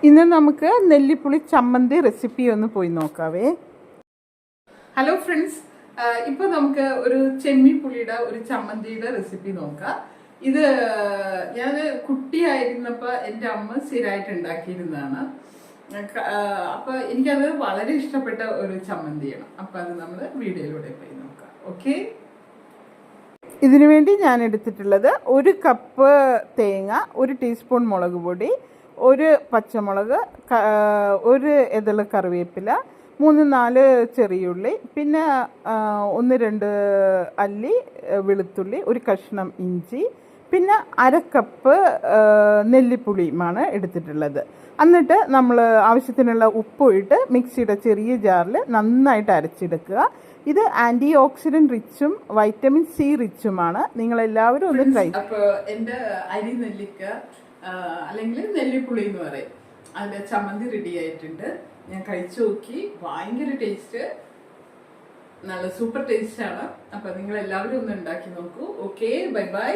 ഇന്ന് നമുക്ക് നെല്ലിപ്പുളി ചമ്മന്തി റെസിപ്പി ഒന്ന് പോയി നോക്കാവേ. ഹലോ ഫ്രണ്ട്സ്, ഇപ്പോൾ നമുക്ക് ഒരു ചെമ്മിപ്പുളിയുടെ ഒരു ചമ്മന്തിയുടെ റെസിപ്പി നോക്കാം. ഇത് ഞാൻ കുട്ടിയായിരുന്നപ്പോൾ എൻ്റെ അമ്മ സ്ഥിരമായിട്ട് ഉണ്ടാക്കിയിരുന്നതാണ്. അപ്പോൾ എനിക്കത് വളരെ ഇഷ്ടപ്പെട്ട ഒരു ചമ്മന്തിയാണ്. അപ്പോൾ അത് നമ്മൾ വീഡിയോയിലൂടെ പോയി നോക്കാം. ഓക്കെ, ഇതിനു വേണ്ടി ഞാൻ എടുത്തിട്ടുള്ളത് 1 കപ്പ് തേങ്ങ, 1 ടീസ്പൂൺ മുളക് പൊടി, 1 പച്ചമുളക്, 1 ഇതള് കറിവേപ്പില, 3-4 ചെറിയുള്ളി, പിന്നെ 1-2 അല്ലി വെളുത്തുള്ളി, 1 കഷ്ണം ഇഞ്ചി, പിന്നെ 1/2 കപ്പ് നെല്ലിപ്പുളിയുമാണ് എടുത്തിട്ടുള്ളത്. എന്നിട്ട് നമ്മൾ ആവശ്യത്തിനുള്ള ഉപ്പിട്ട് മിക്സിയുടെ ചെറിയ ജാറിൽ നന്നായിട്ട് അരച്ചെടുക്കുക. ഇത് ആൻറ്റി ഓക്സിഡൻറ്റ് റിച്ചും വൈറ്റമിൻ സി റിച്ചുമാണ്. നിങ്ങളെല്ലാവരും ഒന്ന് ട്രൈ. അപ്പോൾ എൻ്റെ അരി നെല്ലിക്ക അല്ലെങ്കിൽ നെല്ലിപ്പുളി എന്ന് പറയും, അതിൻ്റെ ചമ്മന്തി റെഡി ആയിട്ടുണ്ട്. ഞാൻ കഴിച്ചു നോക്കി, ഭയങ്കര ടേസ്റ്റ്, നല്ല സൂപ്പർ ടേസ്റ്റാണ്. അപ്പോൾ നിങ്ങളെല്ലാവരും ഒന്ന് ഉണ്ടാക്കി നോക്കൂ. Okay, bye bye.